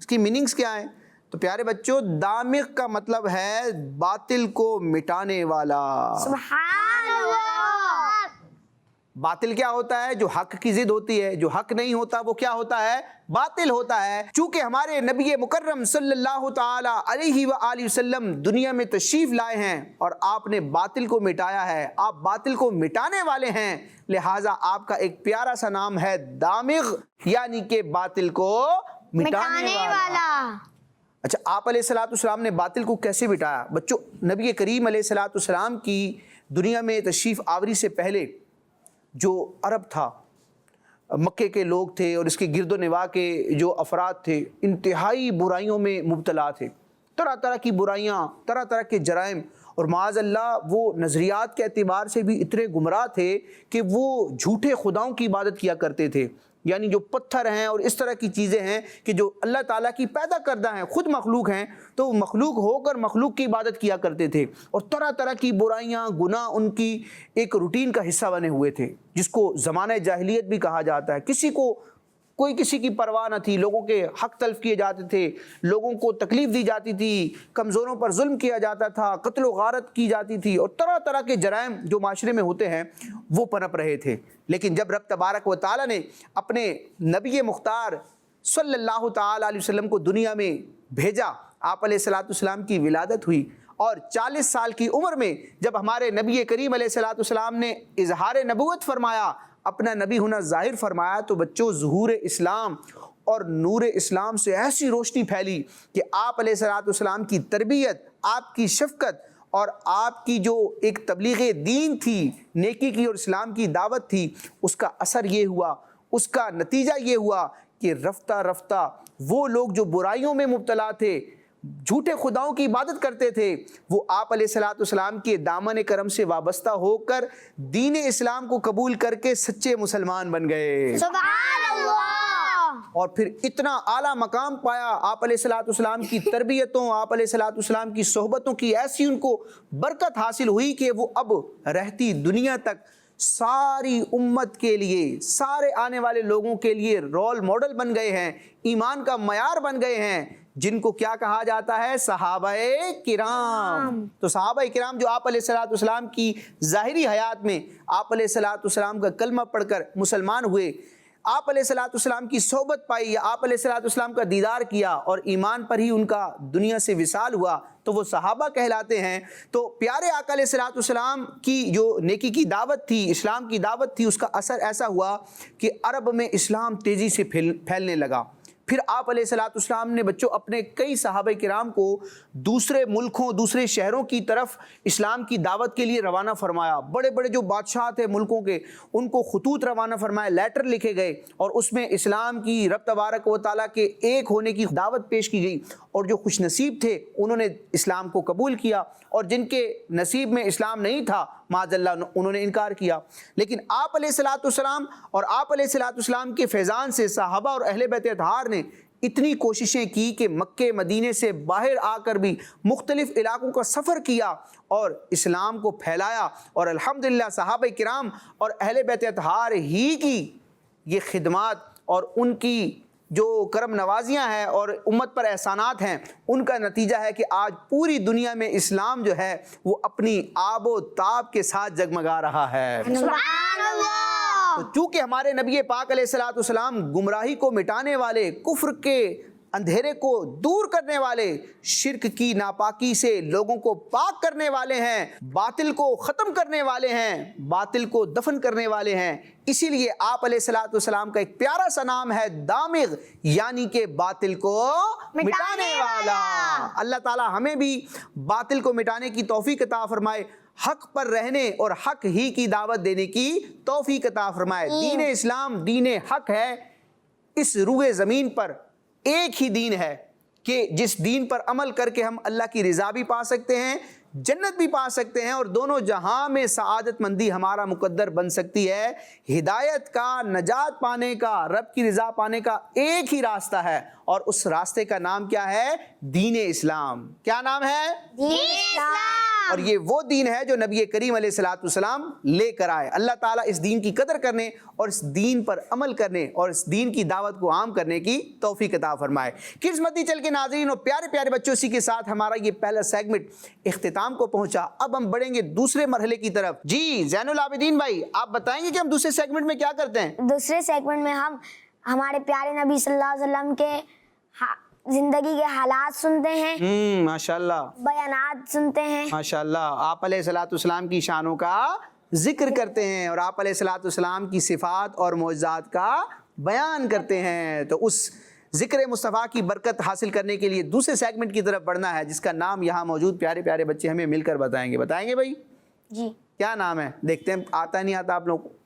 اس کی میننگز کیا ہیں؟ تو پیارے بچوں دامغ کا مطلب ہے باطل کو مٹانے والا۔ سبحان اللہ۔ باطل کیا ہوتا ہے؟ جو حق کی ضد ہوتی ہے، جو حق نہیں ہوتا وہ کیا ہوتا ہے؟ باطل ہوتا ہے۔ چونکہ ہمارے نبی مکرم صلی اللہ تعالی علیہ وآلہ وسلم دنیا میں تشریف لائے ہیں اور آپ نے باطل کو مٹایا ہے، آپ باطل کو مٹانے والے ہیں، لہٰذا آپ کا ایک پیارا سا نام ہے دامغ، یعنی کہ باطل کو مٹانے والا۔ اچھا، آپ علیہ الصلوۃ والسلام نے باطل کو کیسے مٹایا؟ بچوں نبی کریم علیہ الصلوۃ والسلام کی دنیا میں تشریف آوری سے پہلے جو عرب تھا، مکے کے لوگ تھے اور اس کے گرد و نواح کے جو افراد تھے، انتہائی برائیوں میں مبتلا تھے، طرح طرح کی برائیاں، طرح طرح کے جرائم، اور معاذ اللہ وہ نظریات کے اعتبار سے بھی اتنے گمراہ تھے کہ وہ جھوٹے خداؤں کی عبادت کیا کرتے تھے، یعنی جو پتھر ہیں اور اس طرح کی چیزیں ہیں کہ جو اللہ تعالیٰ کی پیدا کردہ ہیں، خود مخلوق ہیں، تو مخلوق ہو کر مخلوق کی عبادت کیا کرتے تھے، اور طرح طرح کی برائیاں، گناہ ان کی ایک روٹین کا حصہ بنے ہوئے تھے، جس کو زمانہ جاہلیت بھی کہا جاتا ہے۔ کوئی کسی کی پرواہ نہ تھی، لوگوں کے حق تلف کیے جاتے تھے، لوگوں کو تکلیف دی جاتی تھی، کمزوروں پر ظلم کیا جاتا تھا، قتل و غارت کی جاتی تھی، اور طرح طرح کے جرائم جو معاشرے میں ہوتے ہیں وہ پنپ رہے تھے۔ لیکن جب رب تبارک و تعالیٰ نے اپنے نبی مختار صلی اللہ تعالی علیہ وسلم کو دنیا میں بھیجا، آپ علیہ الصلوۃ والسلام کی ولادت ہوئی، اور 40 سال کی عمر میں جب ہمارے نبی کریم علیہ الصلوۃ والسلام نے اظہار نبوت فرمایا، اپنا نبی ہونا ظاہر فرمایا، تو بچوں ظہور اسلام اور نور اسلام سے ایسی روشنی پھیلی کہ آپ علیہ الصلوۃ والسلام کی تربیت، آپ کی شفقت اور آپ کی جو ایک تبلیغ دین تھی، نیکی کی اور اسلام کی دعوت تھی، اس کا اثر یہ ہوا، اس کا نتیجہ یہ ہوا کہ رفتہ رفتہ وہ لوگ جو برائیوں میں مبتلا تھے، جھوٹے خداؤں کی عبادت کرتے تھے، وہ آپ علیہ الصلوۃ والسلام کے دامن کرم سے وابستہ ہو کر دین اسلام کو قبول کر کے سچے مسلمان بن گئے، سبحان اللہ۔ اور پھر اتنا اعلیٰ مقام پایا آپ علیہ الصلوۃ والسلام کی تربیتوں، آپ علیہ الصلوۃ والسلام کی صحبتوں کی ایسی ان کو برکت حاصل ہوئی کہ وہ اب رہتی دنیا تک ساری امت کے لیے، سارے آنے والے لوگوں کے لیے رول ماڈل بن گئے ہیں، ایمان کا معیار بن گئے ہیں، جن کو کیا کہا جاتا ہے؟ صحابہ کرام۔ تو صحابہ کرام جو آپ علیہ الصلوۃ والسلام کی ظاہری حیات میں آپ علیہ الصلوۃ والسلام کا کلمہ پڑھ کر مسلمان ہوئے، آپ علیہ الصلوۃ والسلام کی صحبت پائی، یا آپ علیہ الصلوۃ والسلام کا دیدار کیا اور ایمان پر ہی ان کا دنیا سے وصال ہوا، تو وہ صحابہ کہلاتے ہیں۔ تو پیارے آقا علیہ الصلوۃ والسلام کی جو نیکی کی دعوت تھی، اسلام کی دعوت تھی، اس کا اثر ایسا ہوا کہ عرب میں اسلام تیزی سے پھیلنے لگا۔ پھر آپ علیہ الصلوۃ والسلام نے بچوں اپنے کئی صحابہ کرام کو دوسرے ملکوں، دوسرے شہروں کی طرف اسلام کی دعوت کے لیے روانہ فرمایا۔ بڑے بڑے جو بادشاہ تھے ملکوں کے، ان کو خطوط روانہ فرمائے، لیٹر لکھے گئے، اور اس میں اسلام کی رب تبارک و تعالیٰ کے ایک ہونے کی دعوت پیش کی گئی، اور جو خوش نصیب تھے انہوں نے اسلام کو قبول کیا، اور جن کے نصیب میں اسلام نہیں تھا معاذ اللہ انہوں نے انکار کیا۔ لیکن آپ علیہ الصلوۃ والسلام اور آپ علیہ الصلوۃ والسلام کے فیضان سے صحابہ اور اہل بیت اطہار نے اتنی کوششیں کی کہ مکے مدینے سے باہر آ کر بھی مختلف علاقوں کا سفر کیا اور اسلام کو پھیلایا، اور الحمدللہ صحابہ کرام اور اہل بیت اطہار ہی کی یہ خدمات اور ان کی جو کرم نوازیاں ہیں اور امت پر احسانات ہیں، ان کا نتیجہ ہے کہ آج پوری دنیا میں اسلام جو ہے وہ اپنی آب و تاب کے ساتھ جگمگا رہا ہے۔ سبحان اللہ۔ تو چونکہ ہمارے نبی پاک علیہ الصلوۃ والسلام گمراہی کو مٹانے والے، کفر کے اندھیرے کو دور کرنے والے، شرک کی ناپاکی سے لوگوں کو پاک کرنے والے ہیں، باطل کو ختم کرنے والے ہیں، باطل کو دفن کرنے والے ہیں، اسی لیے آپ علیہ الصلوۃ والسلام کا ایک پیارا سا نام ہے دامغ، یعنی کہ باطل کو مٹانے والا۔ اللہ تعالی ہمیں بھی باطل کو مٹانے کی توفیق عطا فرمائے، حق پر رہنے اور حق ہی کی دعوت دینے کی توفیق عطا فرمائے۔ دین اسلام دین حق ہے، اس روئے زمین پر ایک ہی دین ہے کہ جس دین پر عمل کر کے ہم اللہ کی رضا بھی پا سکتے ہیں، جنت بھی پا سکتے ہیں، اور دونوں جہاں میں سعادت مندی ہمارا مقدر بن سکتی ہے۔ ہدایت کا، نجات پانے کا، رب کی رضا پانے کا ایک ہی راستہ ہے، اور اس راستے کا نام کیا ہے؟ دین اسلام۔ کیا نام ہے؟ دین اسلام۔ اور یہ وہ دین ہے جو نبی کریم علیہ الصلوۃ والسلام لے کر آئے۔ اللہ تعالیٰ اس دین کی قدر کرنے اور اس دین پر عمل کرنے اور اس دین کی دعوت کو عام کرنے کی توفیق عطا فرمائے۔ کڈز مدنی چینل کے ناظرین اور پیارے پیارے بچوں، اسی کے ساتھ ہمارا یہ پہلا سیگمنٹ اختتام کو پہنچا۔ اب ہم بڑھیں گے دوسرے مرحلے کی طرف۔ جی زین العابدین بھائی، آپ بتائیں گے کہ ہم دوسرے سیگمنٹ میں کیا کرتے ہیں؟ دوسرے سیگمنٹ میں ہم ہمارے پیارے نبی صلی اللہ علیہ وسلم کے زندگی کے حالات سنتے ہیں، ماشاءاللہ بیانات سنتے ہیں، ماشاءاللہ، آپ علیہ الصلوۃ والسلام کی شانوں کا ذکر کرتے ہیں اور آپ علیہ الصلوۃ والسلام کی صفات اور معجزات کا بیان کرتے ہیں۔ تو اس ذکر مصطفیٰ کی برکت حاصل کرنے کے لیے دوسرے سیگمنٹ کی طرف بڑھنا ہے، جس کا نام یہاں موجود پیارے پیارے بچے ہمیں مل کر بتائیں گے بھائی؟ جی کیا نام ہے؟ دیکھتے ہیں آتا نہیں آتا آپ لوگوں کو۔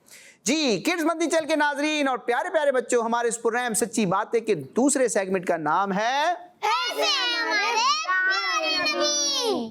جی کڈز مدنی چینل کے ناظرین اور پیارے پیارے بچوں، ہمارے اس پروگرام سچی باتیں کے دوسرے سیگمنٹ کا نام ہے ایسے ہمارے پیارے نبی۔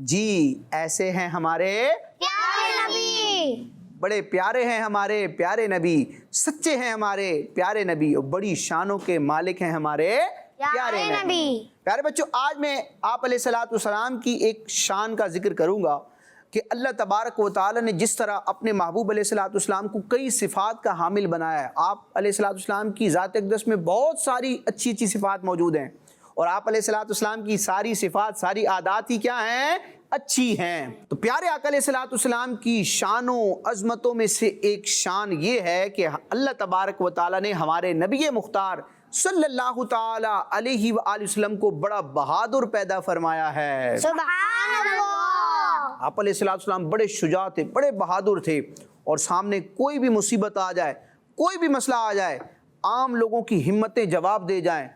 جی ایسے ہیں ہمارے پیارے نبی، بڑے پیارے ہیں ہمارے پیارے نبی، سچے ہیں ہمارے پیارے نبی اور بڑی شانوں کے مالک ہیں ہمارے پیارے نبی۔ پیارے بچوں، آج میں آپ علیہ الصلوۃ والسلام کی ایک شان کا ذکر کروں گا کہ اللہ تبارک و تعالی نے جس طرح اپنے محبوب علیہ الصلوۃ والسلام کو کئی صفات کا حامل بنایا ہے۔ آپ علیہ الصلوۃ والسلام کی ذات اقدس میں بہت ساری اچھی اچھی صفات موجود ہیں، اور آپ علیہ الصلوۃ والسلام کی ساری صفات، ساری عادات ہی کیا ہیں؟ اچھی ہیں۔ تو پیارے آقا علیہ الصلوۃ والسلام کی شانوں عظمتوں میں سے ایک شان یہ ہے کہ اللہ تبارک و تعالی نے ہمارے نبی مختار صلی اللہ تعالی علیہ وآلہ وسلم کو بڑا بہادر پیدا فرمایا ہے۔ سبحان اللہ۔ آپ علیہ الصلوۃ والسلام بڑے شجاع تھے، بڑے بہادر تھے، اور سامنے کوئی بھی مصیبت آ جائے، کوئی بھی مسئلہ آ جائے، عام لوگوں کی ہمتیں جواب دے جائیں،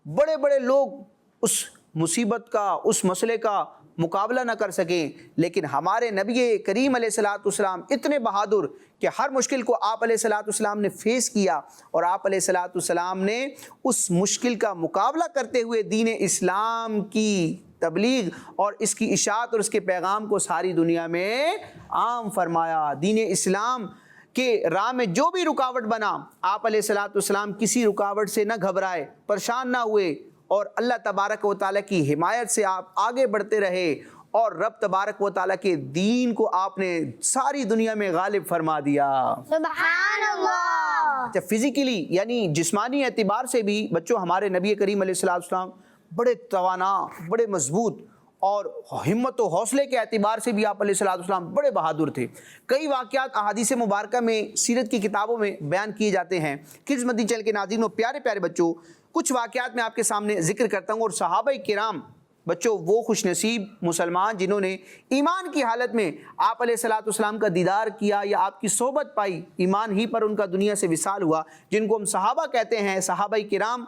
بڑے بڑے لوگ اس مصیبت کا، اس مسئلے کا مقابلہ نہ کر سکیں، لیکن ہمارے نبی کریم علیہ الصلوۃ والسلام اتنے بہادر کہ ہر مشکل کو آپ علیہ الصلوۃ والسلام نے فیس کیا، اور آپ علیہ الصلوۃ والسلام نے اس مشکل کا مقابلہ کرتے ہوئے دین اسلام کی تبلیغ اور اس کی اشاعت اور اس کے پیغام کو ساری دنیا میں عام فرمایا۔ دین اسلام کہ راہ میں جو بھی رکاوٹ بنا، آپ علیہ الصلوۃ والسلام کسی رکاوٹ سے نہ گھبرائے، پریشان نہ ہوئے، اور اللہ تبارک و تعالیٰ کی حمایت سے آپ آگے بڑھتے رہے، اور رب تبارک و تعالیٰ کے دین کو آپ نے ساری دنیا میں غالب فرما دیا۔ سبحان اللہ۔ اچھا، فزیکلی یعنی جسمانی اعتبار سے بھی بچوں ہمارے نبی کریم علیہ الصلوۃ والسلام بڑے توانا، بڑے مضبوط، اور ہمت و حوصلے کے اعتبار سے بھی آپ علیہ الصلوۃ والسلام بڑے بہادر تھے۔ کئی واقعات احادیث مبارکہ میں، سیرت کی کتابوں میں بیان کیے جاتے ہیں۔ کڈز مدنی چینل کے ناظرین اور پیارے پیارے بچوں، کچھ واقعات میں آپ کے سامنے ذکر کرتا ہوں، اور صحابہ کرام بچوں وہ خوش نصیب مسلمان جنہوں نے ایمان کی حالت میں آپ علیہ الصلوۃ والسلام کا دیدار کیا یا آپ کی صحبت پائی، ایمان ہی پر ان کا دنیا سے وصال ہوا، جن کو ہم صحابہ کہتے ہیں، صحابہ کرام،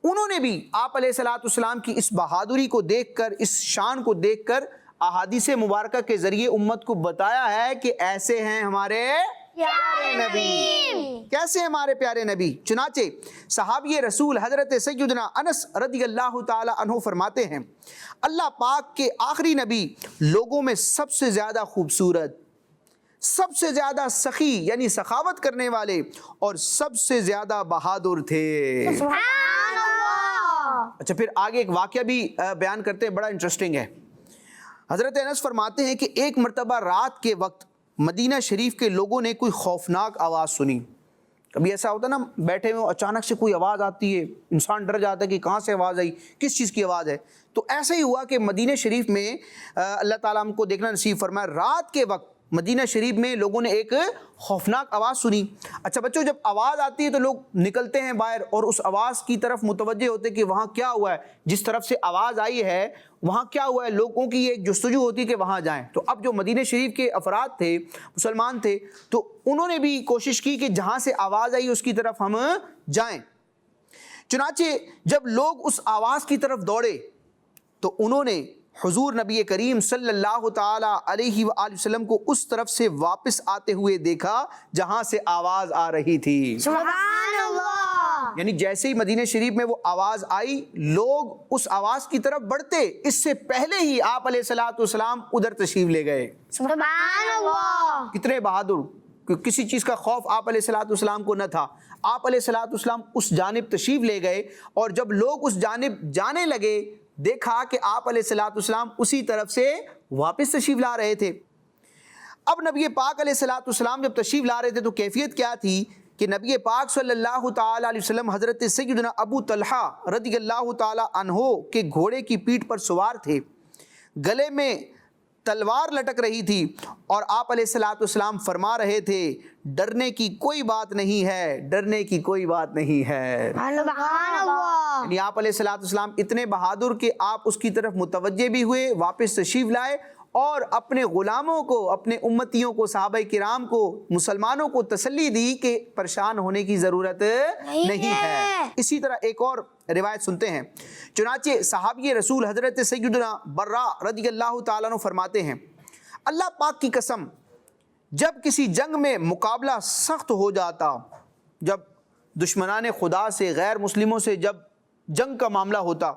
انہوں نے بھی آپ علیہ الصلوۃ والسلام کی اس بہادری کو دیکھ کر، اس شان کو دیکھ کر احادیث مبارکہ کے ذریعے امت کو بتایا ہے کہ ایسے ہیں ہمارے پیارے نبی، کیسے ہمارے پیارے نبی۔ چنانچہ صحابی رسول حضرت سیدنا انس رضی اللہ تعالی عنہ فرماتے ہیں، اللہ پاک کے آخری نبی لوگوں میں سب سے زیادہ خوبصورت، سب سے زیادہ سخی یعنی سخاوت کرنے والے، اور سب سے زیادہ بہادر تھے۔ سبحان اللہ۔ اچھا، پھر آگے ایک واقعہ بھی بیان کرتے ہیں، بڑا انٹرسٹنگ ہے۔ حضرت انس فرماتے ہیں کہ ایک مرتبہ رات کے وقت مدینہ شریف کے لوگوں نے کوئی خوفناک آواز سنی۔ کبھی ایسا ہوتا ہے نا، بیٹھے ہوئے اچانک سے کوئی آواز آتی ہے، انسان ڈر جاتا ہے کہ کہاں سے آواز آئی، کس چیز کی آواز ہے۔ تو ایسا ہی ہوا کہ مدینہ شریف میں اللہ تعالیٰ ہم کو دیکھنا نصیب فرمائے، رات کے وقت مدینہ شریف میں لوگوں نے ایک خوفناک آواز سنی۔ اچھا بچوں، جب آواز آتی ہے تو لوگ نکلتے ہیں باہر اور اس آواز کی طرف متوجہ ہوتے کہ وہاں کیا ہوا ہے، جس طرف سے آواز آئی ہے وہاں کیا ہوا ہے، لوگوں کی ایک جستجو ہوتی ہے کہ وہاں جائیں۔ تو اب جو مدینہ شریف کے افراد تھے، مسلمان تھے، تو انہوں نے بھی کوشش کی کہ جہاں سے آواز آئی اس کی طرف ہم جائیں۔ چنانچہ جب لوگ اس آواز کی طرف دوڑے تو انہوں نے حضور نبی کریم صلی اللہ تعالی علیہ وآلہ وسلم کو اس طرف سے واپس آتے ہوئے دیکھا جہاں سے آواز آ رہی تھی۔ سبحان اللہ۔ یعنی جیسے ہی مدینہ شریف میں وہ آواز آئی، لوگ اس آواز کی طرف بڑھتے، اس سے پہلے ہی آپ علیہ الصلوۃ والسلام ادھر تشریف لے گئے۔ سبحان اللہ۔ کتنے بہادر، کسی چیز کا خوف آپ علیہ الصلوۃ والسلام کو نہ تھا. آپ علیہ الصلوۃ والسلام اس جانب تشریف لے گئے اور جب لوگ اس جانب جانے لگے دیکھا کہ آپ علیہ الصلوۃ والسلام اسی طرف سے واپس تشریف لا رہے تھے. اب نبی پاک علیہ الصلوۃ والسلام جب تشریف لا رہے تھے تو کیفیت کیا تھی کہ نبی پاک صلی اللہ تعالی علیہ وسلم حضرت سیدنا ابو طلحہ رضی اللہ تعالی عنہ کے گھوڑے کی پیٹھ پر سوار تھے, گلے میں تلوار لٹک رہی تھی اور آپ علیہ الصلوۃ والسلام فرما رہے تھے ڈرنے کی کوئی بات نہیں ہے, ڈرنے کی کوئی بات نہیں ہے. سبحان اللہ. یعنی آپ علیہ الصلوۃ والسلام اتنے بہادر کہ آپ اس کی طرف متوجہ بھی ہوئے, واپس تشریف لائے اور اپنے غلاموں کو, اپنے امتیوں کو, صحابہ کرام کو, مسلمانوں کو تسلی دی کہ پریشان ہونے کی ضرورت نہیں ہے. اسی طرح ایک اور روایت سنتے ہیں. چنانچہ صحابی رسول حضرت سیدنا برا رضی اللہ تعالیٰ عنہ فرماتے ہیں اللہ پاک کی قسم جب کسی جنگ میں مقابلہ سخت ہو جاتا, جب دشمنان خدا سے, غیر مسلموں سے جب جنگ کا معاملہ ہوتا,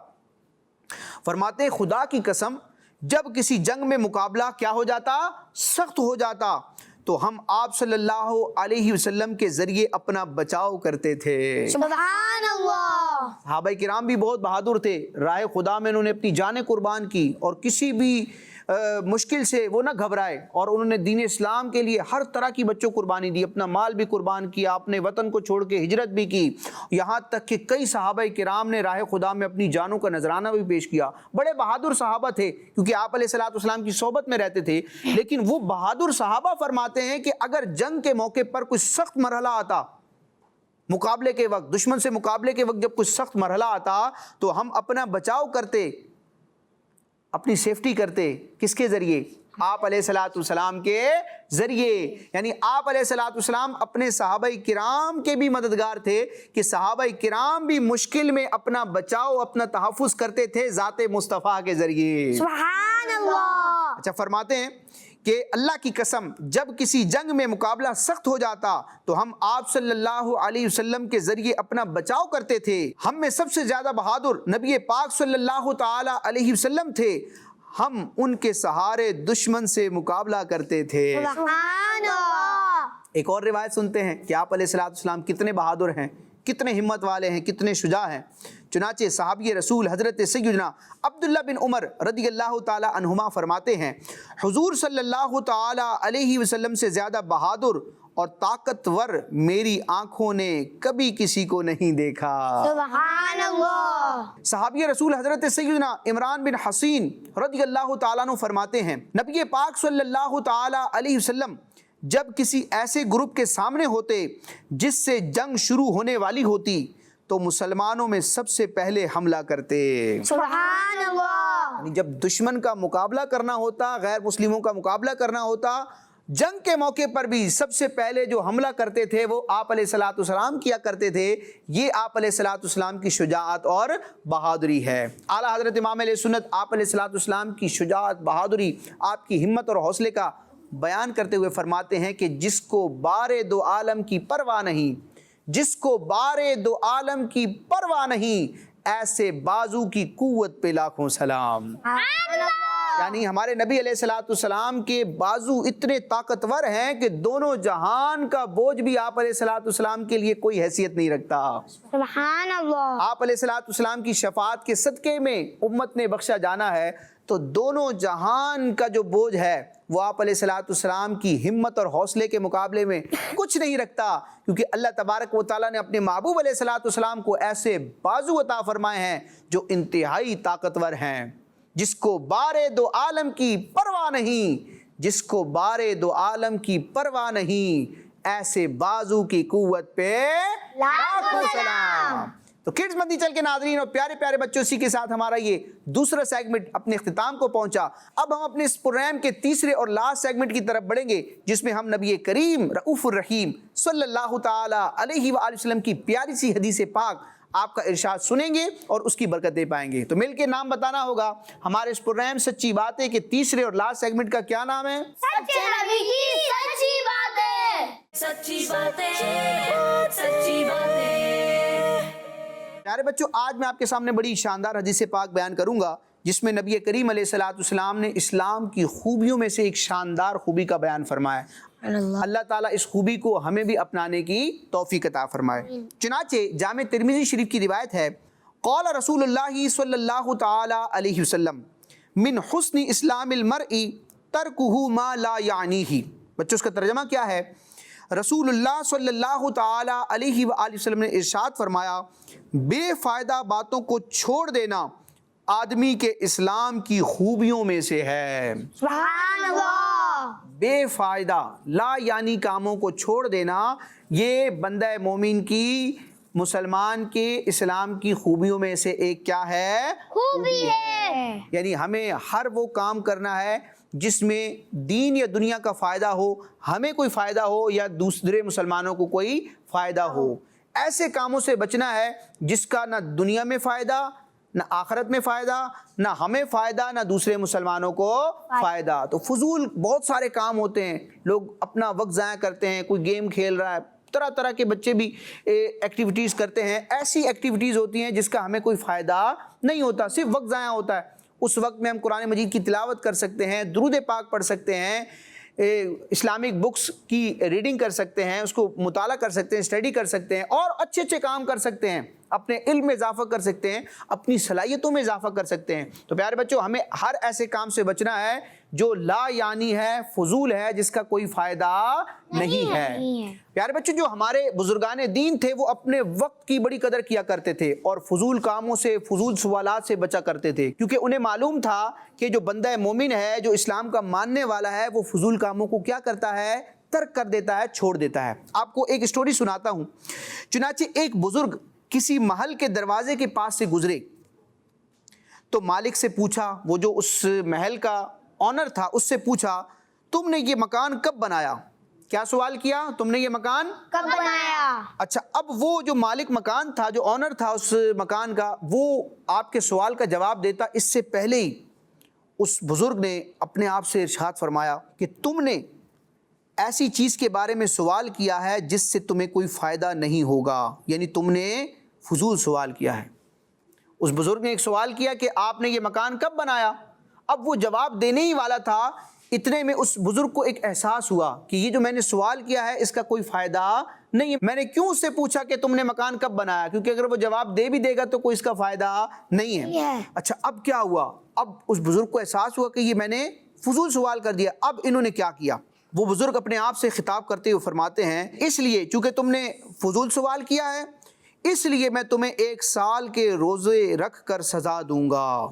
فرماتے ہیں خدا کی قسم جب کسی جنگ میں مقابلہ کیا ہو جاتا, سخت ہو جاتا, تو ہم آپ صلی اللہ علیہ وسلم کے ذریعے اپنا بچاؤ کرتے تھے. سبحان اللہ. صحابہ کرام بھی بہت بہادر تھے, راہ خدا میں انہوں نے اپنی جانیں قربان کی اور کسی بھی مشکل سے وہ نہ گھبرائے اور انہوں نے دین اسلام کے لیے ہر طرح کی بچوں قربانی دی, اپنا مال بھی قربان کیا, اپنے وطن کو چھوڑ کے ہجرت بھی کی, یہاں تک کہ کئی صحابہ کرام نے راہ خدا میں اپنی جانوں کا نذرانہ بھی پیش کیا. بڑے بہادر صحابہ تھے کیونکہ آپ علیہ الصلوۃ والسلام کی صحبت میں رہتے تھے, لیکن وہ بہادر صحابہ فرماتے ہیں کہ اگر جنگ کے موقع پر کوئی سخت مرحلہ آتا, مقابلے کے وقت, دشمن سے مقابلے کے وقت جب کوئی سخت مرحلہ آتا تو ہم اپنا بچاؤ کرتے, اپنی سیفٹی کرتے. کس کے ذریعے؟ آپ علیہ الصلوۃ والسلام کے ذریعے. یعنی آپ علیہ الصلوۃ والسلام اپنے صحابہ کرام کے بھی مددگار تھے کہ صحابہ کرام بھی مشکل میں اپنا بچاؤ, اپنا تحفظ کرتے تھے ذات مصطفیٰ کے ذریعے. سبحان اللہ. اچھا, فرماتے ہیں کہ اللہ کی قسم جب کسی جنگ میں مقابلہ سخت ہو جاتا تو ہم آپ صلی اللہ علیہ وسلم کے ذریعے اپنا بچاؤ کرتے تھے. ہم میں سب سے زیادہ بہادر نبی پاک صلی اللہ تعالی علیہ وسلم تھے, ہم ان کے سہارے دشمن سے مقابلہ کرتے تھے. سبحان اللہ. ایک اور روایت سنتے ہیں کہ آپ علیہ الصلوۃ والسلام کتنے بہادر ہیں, کتنے ہمت والے ہیں, کتنے شجاع ہیں. چنانچہ صحابی رسول حضرت سیدنا عبداللہ بن عمر رضی اللہ تعالی عنہما فرماتے ہیں حضور صلی اللہ تعالی علیہ وسلم سے زیادہ بہادر اور طاقتور میری آنکھوں نے کبھی کسی کو نہیں دیکھا. سبحان اللہ. صحابی رسول حضرت سیدنا عمران بن حسین رضی اللہ تعالیٰ عنہ فرماتے ہیں نبی پاک صلی اللہ تعالی علیہ وسلم جب کسی ایسے گروپ کے سامنے ہوتے جس سے جنگ شروع ہونے والی ہوتی تو مسلمانوں میں سب سے پہلے حملہ کرتے. سبحان اللہ. یعنی جب دشمن کا مقابلہ کرنا ہوتا, غیر مسلموں کا مقابلہ کرنا ہوتا, جنگ کے موقع پر بھی سب سے پہلے جو حملہ کرتے تھے وہ آپ علیہ الصلوۃ والسلام کیا کرتے تھے. یہ آپ علیہ الصلوۃ والسلام کی شجاعت اور بہادری ہے. اعلیٰ حضرت امام علیہ سنت آپ علیہ الصلوۃ والسلام کی شجاعت, بہادری, آپ کی ہمت اور حوصلے کا بیان کرتے ہوئے فرماتے ہیں کہ جس کو بارے دو عالم کی پرواہ نہیں, جس کو بارے دو عالم کی پرواہ نہیں, ایسے بازو کی قوت پہ لاکھوں سلام. یعنی ہمارے نبی علیہ الصلوۃ والسلام کے بازو اتنے طاقتور ہیں کہ دونوں جہان کا بوجھ بھی آپ علیہ الصلوۃ والسلام کے لیے کوئی حیثیت نہیں رکھتا. سبحان اللہ. آپ علیہ الصلوۃ والسلام کی شفاعت کے صدقے میں امت نے بخشا جانا ہے تو دونوں جہان کا جو بوجھ ہے وہ آپ علیہ الصلوۃ والسلام کی ہمت اور حوصلے کے مقابلے میں کچھ نہیں رکھتا, کیونکہ اللہ تبارک و تعالیٰ نے اپنے محبوب علیہ الصلوۃ والسلام کو ایسے بازو عطا فرمائے ہیں جو انتہائی طاقتور ہیں. جس کو بارے دو عالم کی پرواہ نہیں, جس کو بارے دو عالم کی پرواہ نہیں, ایسے بازو کی قوت پہ لاکھوں سلام. تو کڈز مدنی چینل کے ناظرین اور پیارے پیارے بچوں, اسی کے ساتھ ہمارا یہ دوسرا سیگمنٹ اپنے اختتام کو پہنچا. اب ہم اپنے اس پروگرام کے تیسرے اور لاسٹ سیگمنٹ کی طرف بڑھیں گے جس میں ہم نبی کریم رؤوف الرحیم صلی اللہ تعالی علیہ وآلہ وسلم کی پیاری سی حدیث پاک آپ کا ارشاد سنیں گے اور اس کی برکت دے پائیں گے. تو مل کے نام بتانا ہوگا. ہمارے اس پروگرام سچی باتیں کے تیسرے اور لاسٹ سیگمنٹ کا کیا نام ہے؟ سچے نبی کی سچی باتیں. سچی باتیں, سچی باتیں. پیارے بچوں, آج میں آپ کے سامنے بڑی شاندار حدیث پاک بیان کروں گا جس میں نبی کریم علیہ السلام نے اسلام کی خوبیوں میں سے ایک شاندار خوبی کا بیان فرمایا ہے۔ اللہ تعالیٰ اس خوبی کو ہمیں بھی اپنانے کی توفیق عطا فرمائے۔ چنانچہ جامع ترمذی شریف کی روایت ہے، قال رسول اللہ صلی اللہ تعالی علیہ وسلم من حسن اسلام المرء ترکہ ما لا یعنیہ۔ بچوں اس کا ترجمہ کیا ہے؟ رسول اللہ صلی اللہ تعالی علیہ وآلہ وسلم نے ارشاد فرمایا، بے فائدہ باتوں کو چھوڑ دینا آدمی کے اسلام کی خوبیوں میں سے ہے۔ سبحان اللہ۔ بے فائدہ لا یعنی کاموں کو چھوڑ دینا یہ بندہ مومن کی، مسلمان کے اسلام کی خوبیوں میں سے ایک کیا ہے؟ خوبی ہے۔ یعنی ہمیں ہر وہ کام کرنا ہے جس میں دین یا دنیا کا فائدہ ہو، ہمیں کوئی فائدہ ہو یا دوسرے مسلمانوں کو کوئی فائدہ ہو۔ ایسے کاموں سے بچنا ہے جس کا نہ دنیا میں فائدہ، نہ آخرت میں فائدہ، نہ ہمیں فائدہ، نہ دوسرے مسلمانوں کو فائدہ۔ تو فضول بہت سارے کام ہوتے ہیں، لوگ اپنا وقت ضائع کرتے ہیں، کوئی گیم کھیل رہا ہے، طرح طرح کے بچے بھی ایکٹیویٹیز کرتے ہیں، ایسی ایکٹیویٹیز ہوتی ہیں جس کا ہمیں کوئی فائدہ نہیں ہوتا، صرف وقت ضائع ہوتا ہے۔ اس وقت میں ہم قرآن مجید کی تلاوت کر سکتے ہیں، درود پاک پڑھ سکتے ہیں، اسلامک بکس کی ریڈنگ کر سکتے ہیں، اس کو مطالعہ کر سکتے ہیں، اسٹڈی کر سکتے ہیں، اور اچھے اچھے کام کر سکتے ہیں، اپنے علم میں اضافہ کر سکتے ہیں، اپنی صلاحیتوں میں اضافہ کر سکتے ہیں۔ تو پیارے بچوں ہمیں ہر ایسے کام سے بچنا ہے جو لا یعنی ہے، فضول ہے، جس کا کوئی فائدہ نہیں ہے۔ پیارے بچوں جو ہمارے بزرگان دین تھے وہ اپنے وقت کی بڑی قدر کیا کرتے تھے اور فضول کاموں سے، فضول سوالات سے بچا کرتے تھے، کیونکہ انہیں معلوم تھا کہ جو بندہ مومن ہے، جو اسلام کا ماننے والا ہے، وہ فضول کاموں کو کیا کرتا ہے؟ ترک کر دیتا ہے، چھوڑ دیتا ہے۔ آپ کو ایک سٹوری سناتا ہوں۔ چنانچہ ایک بزرگ کسی محل کے دروازے کے پاس سے گزرے تو مالک سے پوچھا، وہ جو اس محل کا آنر تھا، اس سے پوچھا، تم نے یہ مکان کب بنایا؟ کیا سوال کیا؟ تم نے یہ مکان کب بنایا؟ اچھا، اب وہ جو مالک مکان تھا، جو آنر تھا اس مکان کا، وہ آپ کے سوال کا جواب دیتا اس سے پہلے ہی اس بزرگ نے اپنے آپ سے ارشاد فرمایا کہ تم نے ایسی چیز کے بارے میں سوال کیا ہے جس سے تمہیں کوئی فائدہ نہیں ہوگا، یعنی تم نے فضول سوال کیا ہے۔ اس بزرگ نے ایک سوال کیا کہ آپ نے یہ مکان کب بنایا؟ اب وہ جواب دینے ہی والا تھا، اتنے میں اس بزرگ کو ایک احساس ہوا کہ یہ جو میں نے سوال کیا ہے اس کا کوئی فائدہ نہیں ہے، میں نے کیوں اس سے پوچھا کہ تم نے مکان کب بنایا، کیونکہ اگر وہ جواب دے بھی دے گا تو کوئی اس کا فائدہ نہیں ہے۔ اچھا اب کیا ہوا؟ اب اس بزرگ کو احساس ہوا کہ یہ میں نے فضول سوال کر دیا۔ اب انہوں نے کیا کیا؟ وہ بزرگ اپنے آپ سے خطاب کرتے ہوئے فرماتے ہیں، اس لیے چونکہ تم نے فضول سوال کیا ہے، اس لیے میں تمہیں 1 سال کے روزے رکھ کر سزا دوں گا۔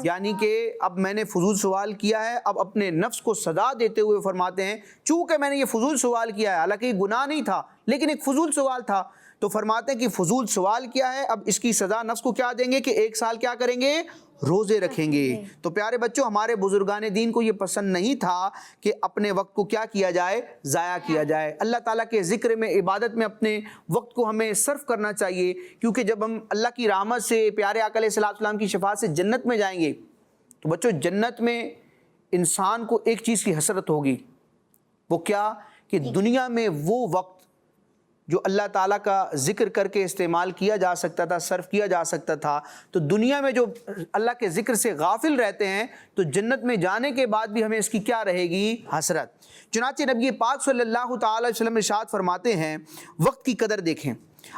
یعنی کہ اب میں نے فضول سوال کیا ہے، اب اپنے نفس کو سزا دیتے ہوئے فرماتے ہیں چونکہ میں نے یہ فضول سوال کیا ہے، حالانکہ یہ گناہ نہیں تھا لیکن ایک فضول سوال تھا، تو فرماتے ہیں کہ فضول سوال کیا ہے، اب اس کی سزا نفس کو کیا دیں گے کہ 1 سال کیا کریں گے؟ روزے رکھیں گے۔ تو پیارے بچوں ہمارے بزرگان دین کو یہ پسند نہیں تھا کہ اپنے وقت کو کیا کیا جائے؟ ضائع کیا جائے۔ اللہ تعالیٰ کے ذکر میں، عبادت میں اپنے وقت کو ہمیں صرف کرنا چاہیے، کیونکہ جب ہم اللہ کی رحمت سے، پیارے آقا علیہ السلام کی شفاعت سے جنت میں جائیں گے تو بچوں جنت میں انسان کو ایک چیز کی حسرت ہوگی، وہ کیا؟ کہ دنیا میں وہ وقت جو اللہ تعالیٰ کا ذکر کر کے استعمال کیا جا سکتا تھا، صرف کیا جا سکتا تھا، تو دنیا میں جو اللہ کے ذکر سے غافل رہتے ہیں تو جنت میں جانے کے بعد بھی ہمیں اس کی کیا رہے گی؟ حسرت۔ چنانچہ نبی پاک صلی اللہ تعالی علیہ وسلم ارشاد فرماتے ہیں، وقت کی قدر دیکھیں۔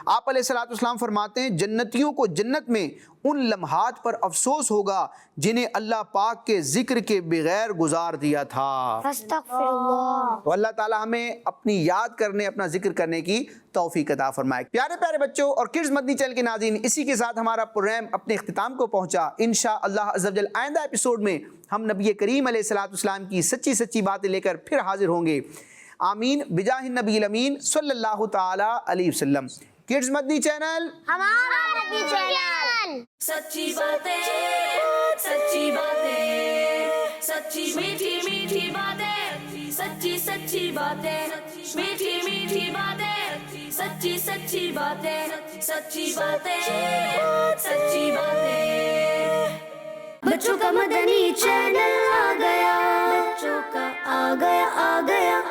آپ علیہ السلام فرماتے ہیں، جنتیوں کو جنت میں ان لمحات پر افسوس ہوگا جنہیں اللہ پاک کے ذکر کے بغیر گزار دیا تھا۔ استغفر اللہ۔ تو اللہ تعالیٰ ہمیں اپنی یاد کرنے، اپنا ذکر کرنے کی توفیق عطا فرمائے۔ پیارے پیارے بچوں اور کڈز مدنی چینل کے ناظرین، اسی کے ساتھ ہمارا پروگرام اپنے اختتام کو پہنچا۔ انشاءاللہ عز و جل آئندہ ایپیسوڈ میں ہم نبی کریم علیہ السلام کی سچی سچی باتیں لے کر پھر حاضر ہوں گے۔ آمین بجاہ النبی الامین صلی اللہ تعالی علیہ وسلم۔ کڈز مدنی چینل ہمارا نبی چینل، سچی باتیں، سچی باتیں، سچی میٹھی میٹھی باتیں، سچی سچی باتیں، میٹھی میٹھی باتیں، سچی سچی باتیں، سچی باتیں، سچی باتیں۔ بچوں کا مدنی چینل آ گیا، بچوں کا آ گیا آ گیا۔